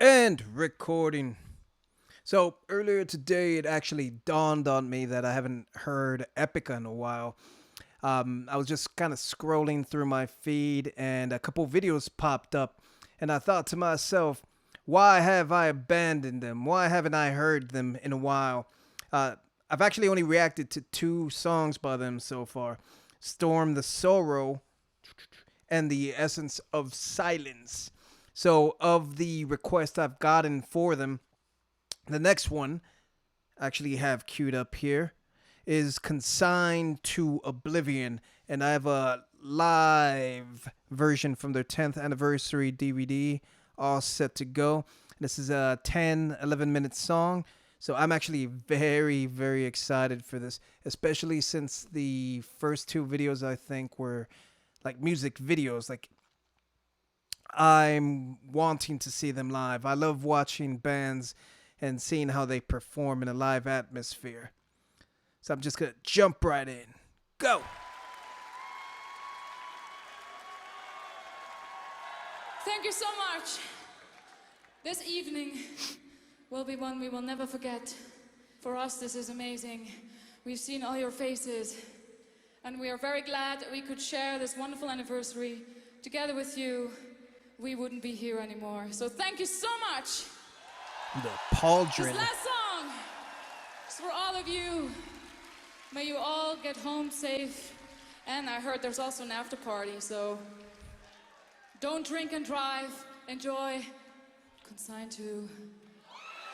And recording. So earlier today, it actually dawned on me that I haven't heard Epica in a while. I was just kind of scrolling through my feed, and a couple videos popped up, and I thought to myself, why have I abandoned them? Why haven't I heard them in a while? Uh, I've actually only reacted to two songs by them so far: "Storm the Sorrow" and "The Essence of Silence." So, of the requests I've gotten for them, the next one I actually have queued up here is "Consign to Oblivion," and I have a live version from their 10th anniversary DVD all set to go. This is a 10-11 minute song, so I'm actually very, very excited for this, especially since the first two videos I think were like music videos. Like, I'm wanting to see them live. I love watching bands and seeing how they perform in a live atmosphere. So I'm just going to jump right in. Go! Thank you so much. This evening will be one we will never forget. For us, this is amazing. We've seen all your faces, and we are very glad that we could share this wonderful anniversary together with you. We wouldn't be here anymore. So thank you so much. The pauldron. This last song is for all of you. May you all get home safe. And I heard there's also an after party, so don't drink and drive. Enjoy. Consign to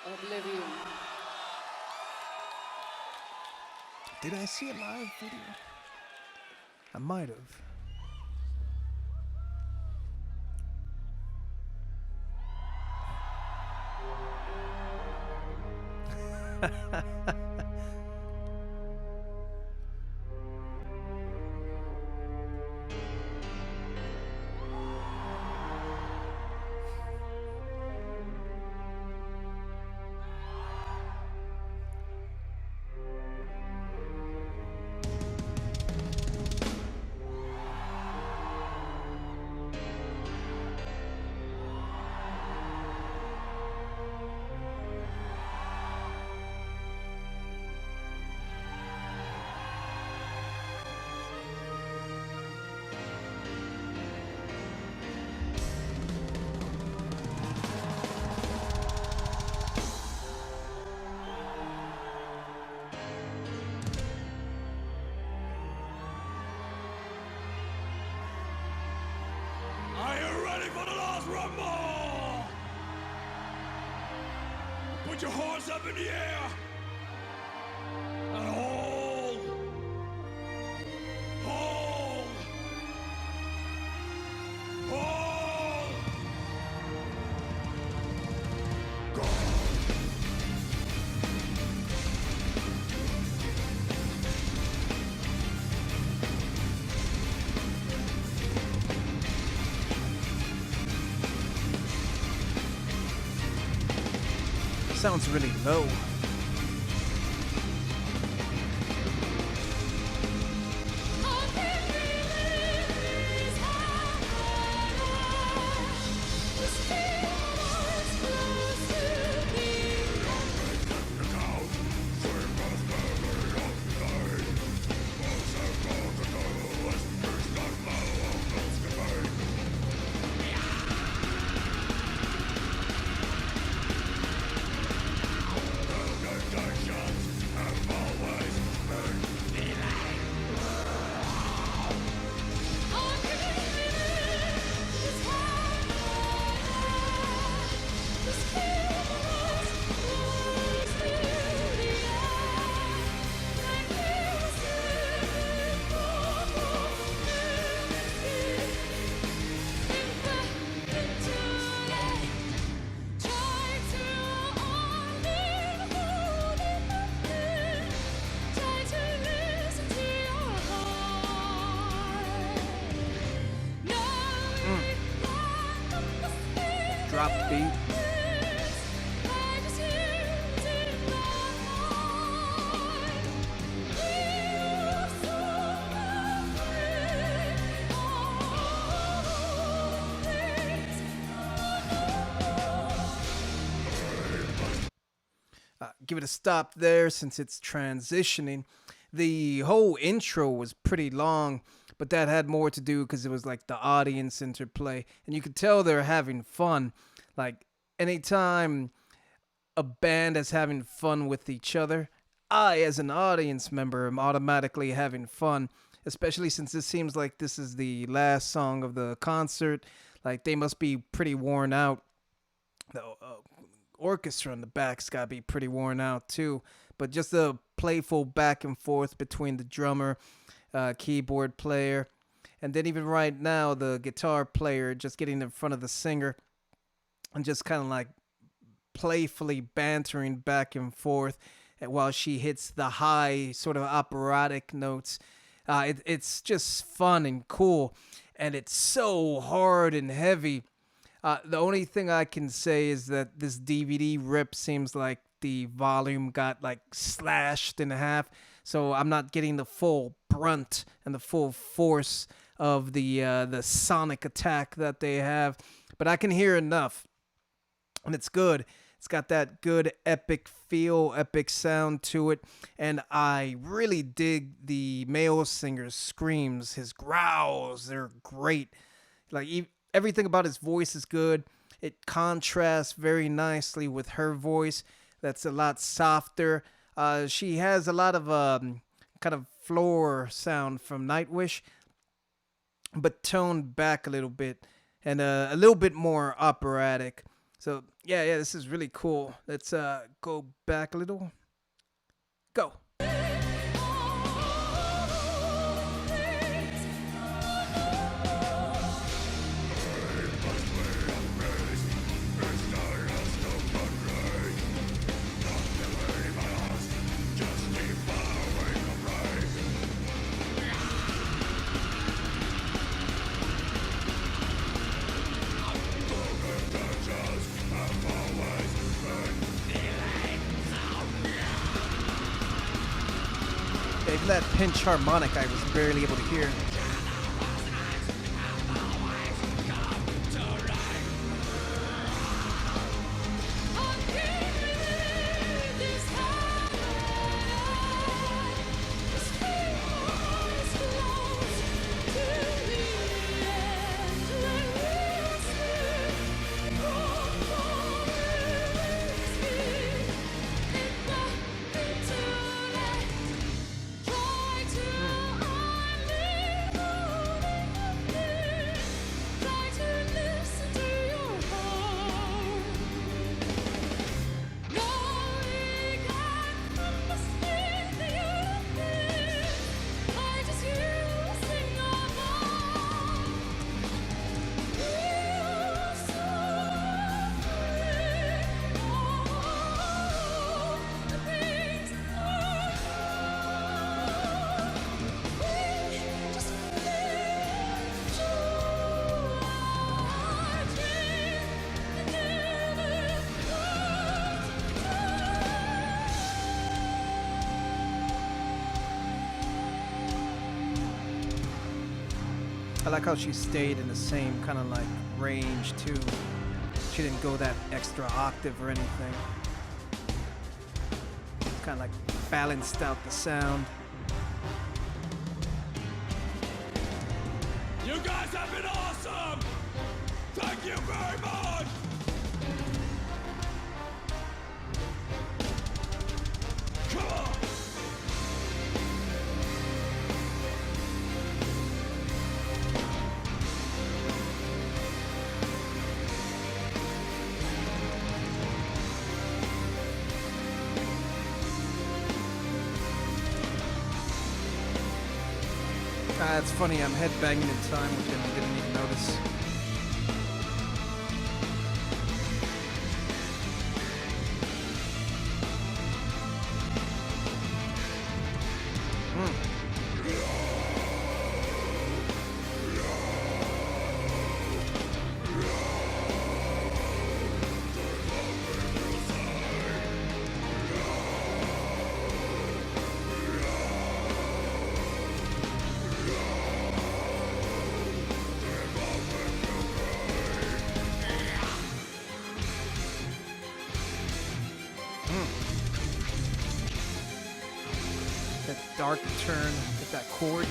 Oblivion. Did I see a live video? I might have. Are you ready for the last rumble? Put your horns up in the air and hold, hold, hold. Go. Sounds really low. Drop beat. give it a stop there since it's transitioning. The whole intro was pretty long, but that had more to do because it was like the audience interplay, and you could tell they're having fun. Like anytime a band is having fun with each other, I, as an audience member, am automatically having fun, especially since this seems like this is the last song of the concert. Like, they must be pretty worn out. The orchestra in the back's got to be pretty worn out, too. But just the playful back and forth between the drummer, keyboard player, and then even right now, the guitar player just getting in front of the singer and just kind of like playfully bantering back and forth while she hits the high sort of operatic notes. It's just fun and cool, and it's so hard and heavy. The only thing I can say is that this DVD rip seems like the volume got like slashed in half, so I'm not getting the full brunt and the full force of the sonic attack that they have, but I can hear enough, and it's good. It's got that good epic feel, epic sound to it, and I really dig the male singer's screams, his growls. They're great. Like everything about his voice is good. It contrasts very nicely with her voice. That's a lot softer. She has a lot of kind of floor sound from Nightwish, but toned back a little bit and a little bit more operatic. So, yeah, this is really cool. Let's go back a little. Go. Even that pinch harmonic I was barely able to hear. I like how she stayed in the same kind of like range too. She didn't go that extra octave or anything. Kind of like balanced out the sound. You guys have been awesome! Thank you very much! Come on! It's funny, I'm headbanging in time with him, I didn't even notice. dark turn with that chord.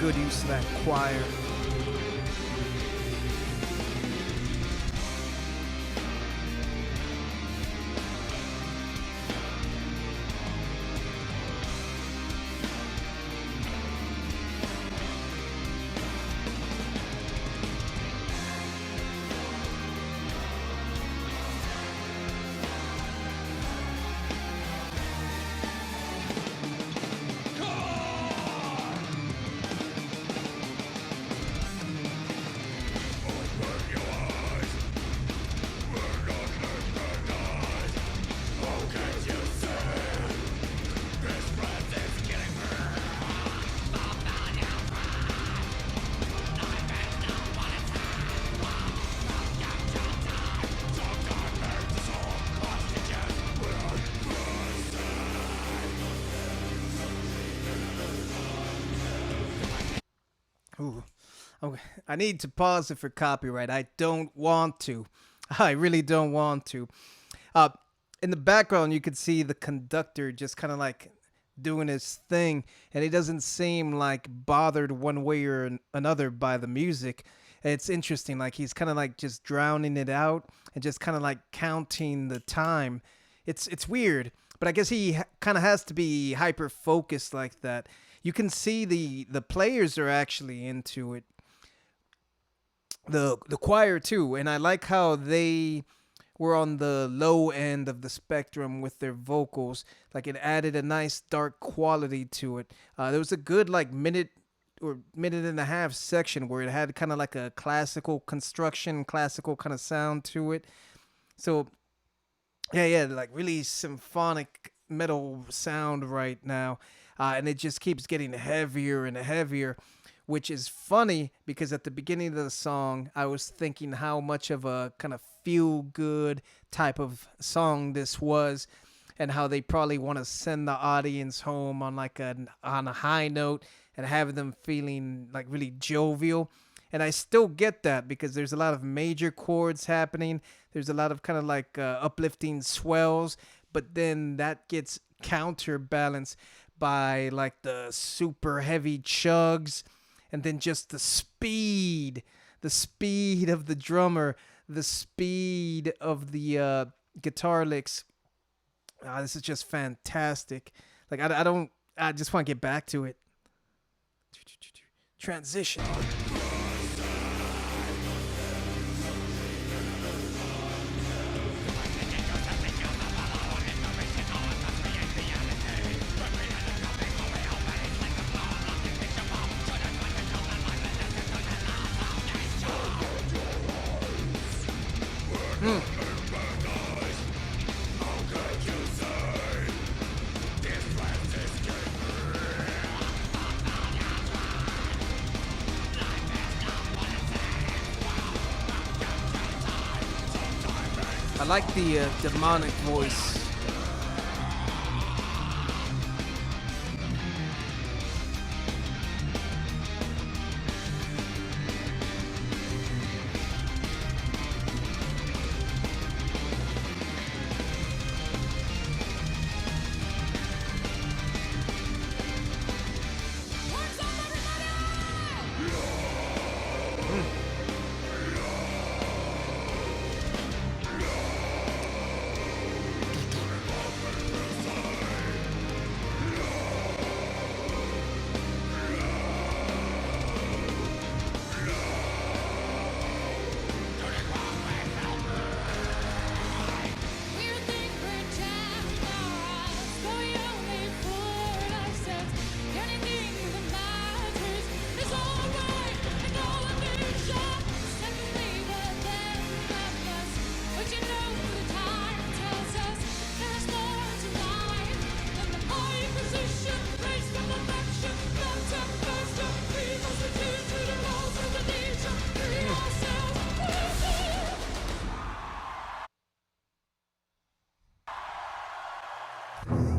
Good use of that choir. Ooh. Okay. I need to pause it for copyright. I don't want to. I really don't want to. Uh, in the background, you could see the conductor just kind of like doing his thing, and he doesn't seem like bothered one way or another by the music. It's interesting. Like he's kind of like just drowning it out and just kind of like counting the time. It's weird, but I guess he kind of has to be hyper focused like that. You can see the players are actually into it. The choir too, and I like how they were on the low end of the spectrum with their vocals. Like it added a nice dark quality to it. There was a good like minute or minute and a half section where it had kind of like a classical construction, classical kind of sound to it. So yeah, like really symphonic metal sound right now. And it just keeps getting heavier and heavier, which is funny because at the beginning of the song, I was thinking how much of a kind of feel good type of song this was, and how they probably want to send the audience home on like on a high note and have them feeling like really jovial. And I still get that because there's a lot of major chords happening. There's a lot of kind of like uplifting swells, but then that gets counterbalanced by like the super heavy chugs, and then just the speed of the drummer, the speed of the guitar licks. This is just fantastic. Like I just want to get back to it. Transition. I like the demonic voice.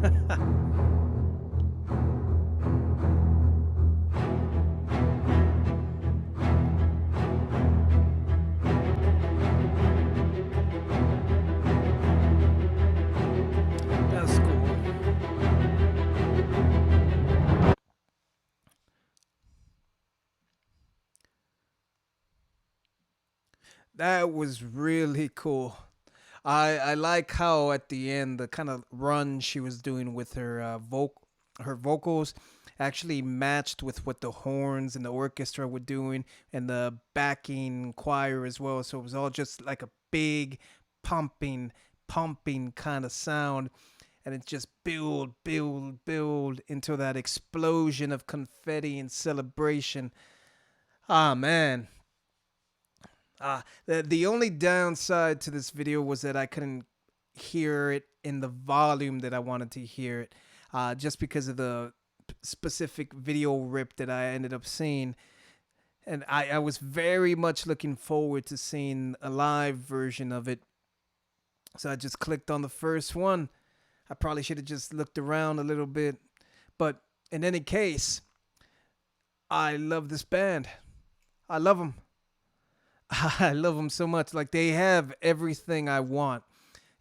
That's cool. That was really cool. I like how at the end the kind of run she was doing with her her vocals actually matched with what the horns and the orchestra were doing and the backing choir as well. So it was all just like a big pumping kind of sound, and it just build into that explosion of confetti and celebration. Ah man, the only downside to this video was that I couldn't hear it in the volume that I wanted to hear it, just because of the specific video rip that I ended up seeing. And I was very much looking forward to seeing a live version of it. So I just clicked on the first one. I probably should have just looked around a little bit. But in any case, I love this band. I love them. I love them so much. Like, they have everything I want.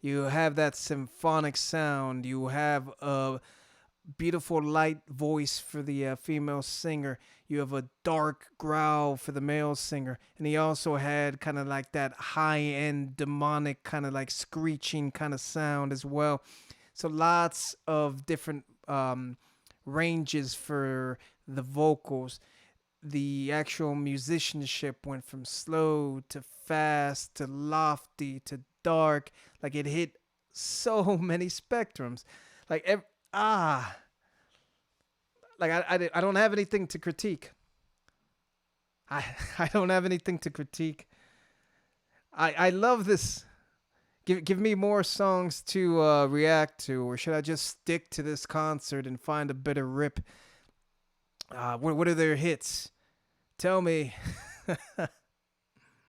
You have that symphonic sound. You have a beautiful light voice for the female singer. You have a dark growl for the male singer. And he also had kind of like that high end demonic kind of like screeching kind of sound as well. So lots of different ranges for the vocals. The actual musicianship went from slow to fast to lofty to dark. Like, it hit so many spectrums. Like I don't have anything to critique. I I don't have anything to critique. I love this. Give me more songs to react to, or should I just stick to this concert and find a better rip? What are their hits? Tell me.